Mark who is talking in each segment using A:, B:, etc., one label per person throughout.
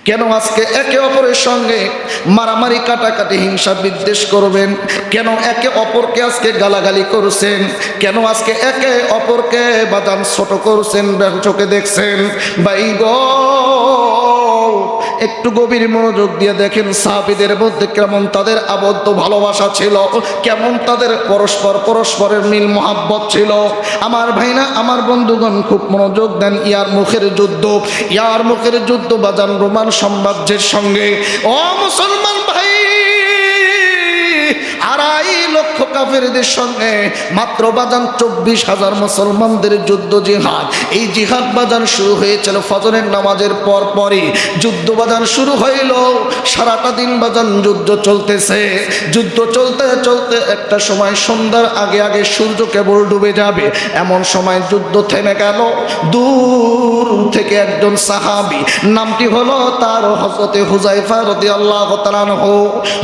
A: কেন আজকে একে অপরের সঙ্গে মারামারি কাটাকাটি হিংসা বিদ্বেষ করবেন? কেন একে অপরকে আজকে গালাগালি করছেন? কেন আজকে একে অপরকে বাদাম ছোট করছেন, চোখে দেখছেন? ভাই গো, একটু গভীর মনোযোগ দিয়ে দেখেন সাহাবীদের মধ্যে কেমন তাদের আবদ্ধ ভালোবাসা ছিল, কেমন তাদের পরস্পরের মিল মহাব্বত ছিল। আমার ভাইনা, আমার বন্ধুগণ, খুব মনোযোগ দেন। ইয়ারমুখের যুদ্ধ বাজান রোমান সাম্রাজ্যের সঙ্গে। ও মুসলমান ভাই, 2.5 লক্ষ কাফেরদের সঙ্গে মাত্র বাজান 24,000 মুসলমানদের যুদ্ধ জিহাদ। এই জিহাদ বাজান শুরু হয়েছিল ফজরের নামাজের পরই। যুদ্ধ বাজান শুরু হইল, সারাটা দিন বাজান যুদ্ধ চলতেছে। যুদ্ধ চলতে চলতে একটা সময় সন্ধ্যার আগে আগে সূর্য কেবল ডুবে যাবে, এমন সময় যুদ্ধ থেমে গেল। দূর থেকে একজন সাহাবী, নামটি হলো তার হযরতে হুযায়ফা রাদিয়াল্লাহু তাআলা আনহু।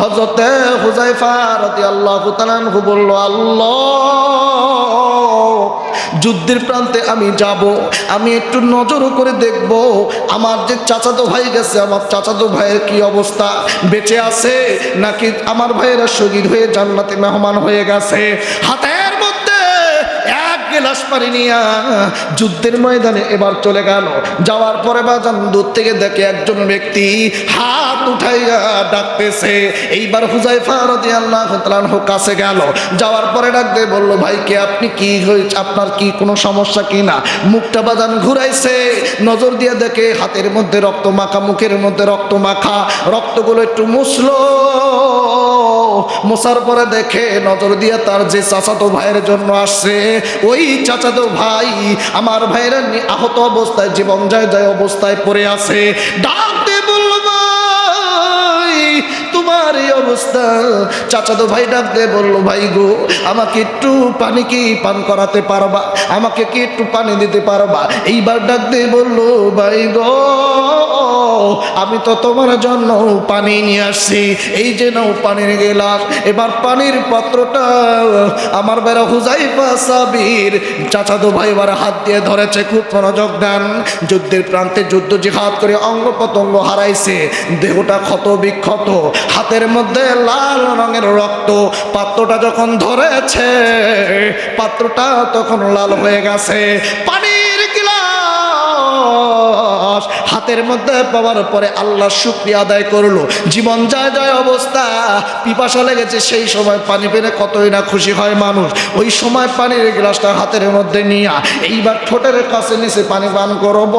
A: হযরতে হুযায়ফা রাদিয়াল্লাহু তাআলা আনহু বলল, আল্লাহ, যুদ্ধের প্রান্তে আমি যাব, আমি একটু নজর করে দেখব আমার যে চাচাতো ভাই গেছে, আমার চাচাতো ভাইয়ের কি অবস্থা, বেঁচে আছে নাকি আমার ভাইয়েরা শহীদ হয়ে জান্নাতে মেহমান হয়ে গেছে। হাতের মধ্যে এক গ্লাস পানি নিয়ে যুদ্ধের ময়দানে এবার চলে গেল। যাওয়ার পরে বাজান দূর থেকে দেখে একজন ব্যক্তি হাত উঠাইয়া ডাকতেছে। এইবার হুযায়ফা রাদিয়াল্লাহু তাআলা কাছে গেল, যাওয়ার পরে ডাক দিয়ে বলল, ভাই কে আপনি, কি হয়েছে আপনার, কি কোনো সমস্যা কি না? মুখটা বাজান ঘুরাইছে, নজর দিয়ে দেখে হাতের মধ্যে রক্ত মাখা, মুখের মধ্যে রক্ত মাখা, রক্তগুলো একটু মুছলো। মোছার পরে দেখে নজর দিয়ে তার যে চাচাতো ভাইয়ের জন্য আসছে, ওই চাচাতো ভাই আমার ভাইয়েরা আহত অবস্থায়, জীবন যায় যায় অবস্থায় পড়ে আছে। ডাক দিয়ে বলল, ভাই তোমার এই অবস্থা? চাচাতো ভাই ডাক দিয়ে বলল, ভাই গো, আমাকে একটু পানি কি পান করাতে পারবা? আমাকে কি একটু পানি দিতে পারবা? এইবার ডাক দিয়ে বলল, ভাই গো, আমি তো তোমার জন্য পানি নিয়ে আসছি, এই যে নাও পানির গেলাস। এবার পানির পাত্রটা আমার বেড়া হুযায়ফা সাহাবীর চাচাতো ভাই এবার হাত দিয়ে ধরেছে। খুব মনোযোগ দেন। যুদ্ধের প্রান্তে যুদ্ধ জিহাদ করে অঙ্গ প্রত্যঙ্গ হারাইছে, দেহটা ক্ষত বিক্ষত, হাতের মধ্যে লাল রঙের রক্ত। পাত্রটা যখন ধরেছে, পাত্রটা তখন লাল হয়ে গেছে। পানির গিলাস হাতের মধ্যে পাওয়ার পরে আল্লাহ শুকরিয়া আদায় করলো। জীবন যায় যায় অবস্থা, পিপাসা লেগেছে, সেই সময় পানি পেলে কতই না খুশি হয় মানুষ। ওই সময় পানির গ্লাসটা হাতের মধ্যে নিয়ে এইবার ঠোঁটের কাছে নিচে পানি পান করব,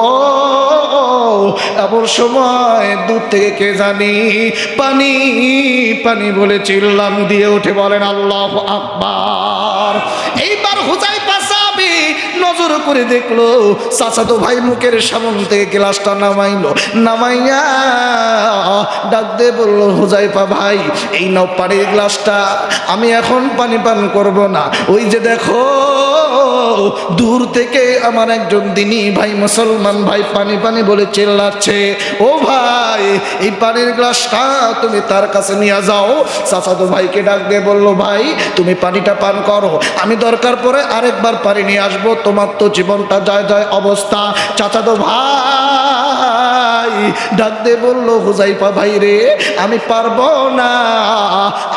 A: এমন সময় দূর থেকে কে জানি পানি পানি বলে চিল্লাম দিয়ে উঠে বলেন, আল্লাহু আকবার। এইবার হুযায়ফা সাহাবী নজর করে দেখলো চাচাতো ভাই মুখের সামনে থেকে গ্লাসটা নামাইয়া ডাক দিয়ে বলল, হুযায়ফা ভাই, এই নাও পানির গ্লাসটা, আমি এখন পানি পান করব না। ওই যে দেখো দূর থেকে আমার একজন দিনী ভাই, মুসলমান ভাই পানি পানি বলে চিল্লাচ্ছে। ও ভাই, এই পানির গ্লাসটা তুমি তার কাছে নিয়ে যাও। চাচাতো ভাইকে ডাক দিয়ে বলল, ভাই তুমি পানিটা পান করো, আমি দরকার পড়ে আরেকবার পানি নিয়ে আসবো, তোমার তো জীবনটা যায় যায় অবস্থা। চাচাতো ভাই ডাক দিয়ে বলল, হুযায়ফা ভাই রে, আমি পারবো না,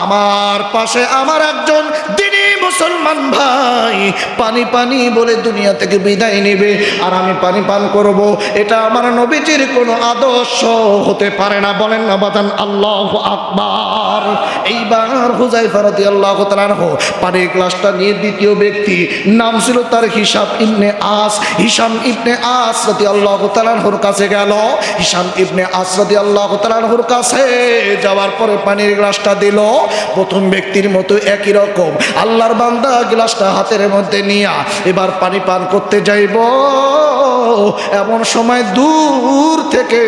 A: আমার পাশে আমার একজন দিনী মুসলমান ভাই পানি পানি বলে দুনিয়া থেকে বিদায় নেবে, আর আমি পানি পান করব, এটা আমার নবীজির কোনো আদর্শ হতে পারে না। বলেন না বাজান, আল্লাহু আকবার। এইবার হুযায়ফা রাদিয়াল্লাহু তাআলা আনহু পানির গ্লাসটা নিয়ে দ্বিতীয় ব্যক্তি, নাম ছিল তার হিশাম ইবনে আস রাদিয়াল্লাহু তাআলা আনহুর কাছে গেল। হিশাম ইবনে আস রাদিয়াল্লাহু তাআলা আনহুর কাছে যাওয়ার পরে পানির গ্লাসটা দিল। প্রথম ব্যক্তির মতো একই রকম আল্লাহর বান্দা গ্লাসটা হাতের মধ্যে নিয়ে এবার পানি পান করতে যাইব, এমন সময় দূর থেকে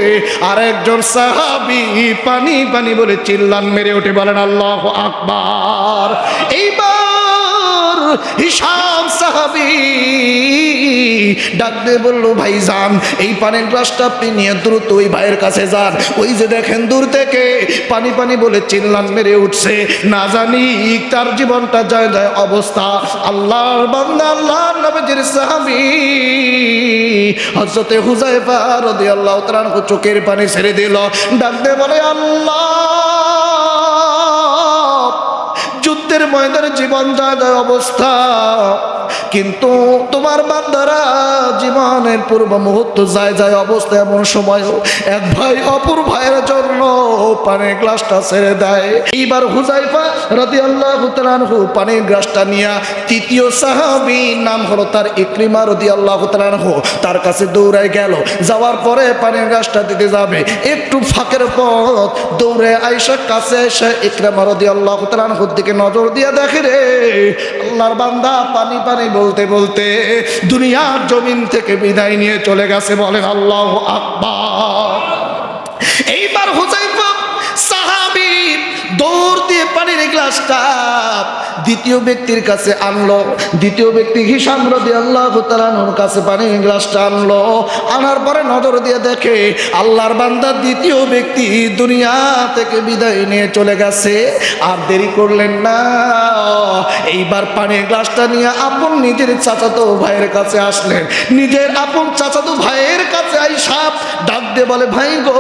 A: আরেকজন সাহাবী পানি পানি বলে চিল্লান মেরে উঠে বলেন, আল্লাহু আকবার। এইবার হিশাম সাহাবী ডাক দিয়ে বলল, ভাইজান এই পানির গ্লাসটা আপনি নিয়ে দ্রুত ওই ভাইয়ের কাছে যান। ওই যে দেখেন দূর থেকে পানি পানি বলে চিল্লান মেরে উঠছে, না জানি তার জীবনটা যায় যায় অবস্থা। আল্লাহর বান্দা আল্লাহর নবীর সাহাবী হযরতে হুযায়ফা রাদিয়াল্লাহু তাআলা আনহু চোখের পানি ছেড়ে দিল, ডাক দিয়ে বলে, আল্লাহ যুদ্ধের ময়দানে জীবন যায় যায় অবস্থা, কিন্তু তোমার বান্দারা জীবনের পূর্ব মুহূর্ত যায় যায় অবস্থা। এমন সময় এক ভাই অপর ভাইয়ের জন্য পানির গ্লাসটা ছেড়ে দেয়। এইবার হুযায়ফা রাদিয়াল্লাহু তাআলা আনহু পানির গ্লাসটা নিয়ে তৃতীয় সাহাবী, নাম হলো তার ইকরিমা রাদিয়াল্লাহু তাআলা আনহু, তার কাছে দৌড়ায় গেল। যাওয়ার পরে পানির গ্লাসটা দিতে যাবে, একটু ফাঁকের পথ দৌড়ে আয়েশা কাছে এসে ইকরিমা রাদিয়াল্লাহু তাআলা আনহুর দিকে নজর দিয়ে দেখে, রে আল্লাহর বান্দা পানি পানি বলতে বলতে দুনিয়ার জমিন থেকে বিদায় নিয়ে চলে গেছে। বলেন আল্লাহু আকবার। এইবার হুযায়ফা সাহাবী দৌড় দিয়ে পানির গ্লাসটা দ্বিতীয় ব্যক্তির কাছে আনলো। দ্বিতীয় ব্যক্তি হিশাম রাদিয়াল্লাহু তাআলা আনহুর কাছে পানির গ্লাসটা আনলো। আনার পরে নজর দিয়ে দেখে আল্লাহর বান্দা দ্বিতীয় ব্যক্তি দুনিয়া থেকে বিদায় নিয়ে চলে গেছে। আর দেরি করলেন না, এইবার পানির গ্লাসটা নিয়ে আপন নিজের চাচাতো ভাইয়ের কাছে আসলেন। নিজের আপন চাচাতো ভাইয়ের কাছে আইসা ডাক দিয়ে বলে, ভাই গো,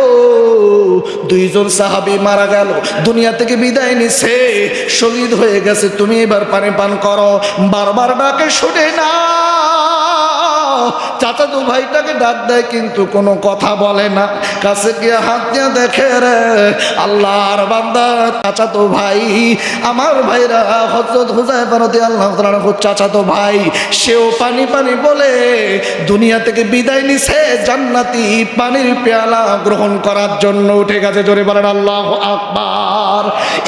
A: দুইজন সাহাবী মারা গেল, দুনিয়া থেকে বিদায় নিছে, শহীদ হয়ে গেছে, তুমি এবার পানি পান করো। বারবার ডাকে শুনে না, চাচাতো ভাইটাকে ডাক দেয় কিন্তু কোনো কথা বলে না। কাছে গিয়ে হাত দিয়ে দেখে, রে আল্লাহর বান্দা চাচাতো ভাই, আমার ভাইরা হযরত হুযায়ফা রাদিয়াল্লাহু তাআলা আনহু চাচাতো ভাই, সেও পানি পানি বলে দুনিয়া থেকে বিদায় নিছে, জান্নাতি পানির পেয়ালা গ্রহণ করার জন্য উঠে গেছে। জোরে বলেন আল্লাহু আকবার।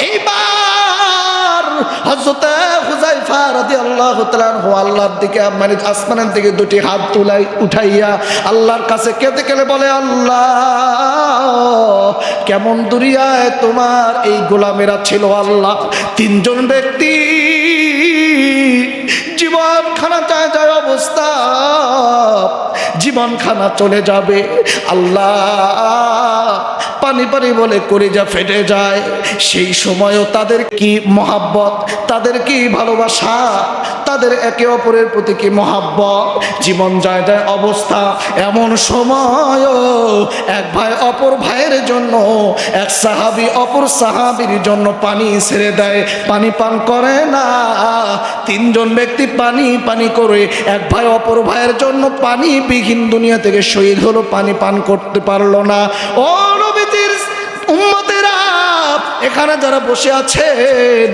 A: এইবার হযরত হুযায়ফা রাদিয়াল্লাহু তাআলা আনহু আল্লাহর দিকে মানে আসমানের দিকে দুটি হাত উঠাইয়া আল্লাহর কাছে কেঁদে কেঁদে বলে, আল্লাহ কেমন দুনিয়ায় তোমার এই গোলামেরা ছিল। আল্লাহ তিনজন ব্যক্তি জীবন খানা যায় যায় অবস্থা, জীবন খানা চলে যাবে। আল্লাহ পানি পানি বলে কলিজা ফেটে যায়। সেই সময়ও তাদের কি মহাব্বত, তাদের কি ভালোবাসা, তাদের একে অপরের প্রতি কি মহাব্বত, জীবন যায় যায় অবস্থা। এমন সময়ও এক ভাই অপর ভাইয়ের জন্য, এক সাহাবী অপর সাহাবীর জন্য পানি ছেড়ে দেয়, পানি পান করে না। তিনজন ব্যক্তি পানি পানি করে এক ভাই অপর ভাইয়ের জন্য পানি বিহীন দুনিয়া থেকে শহীদ হলো, পানি পান করতে পারলো না। ও নবীজির উম্মতেরা, এখানে যারা বসে আছেন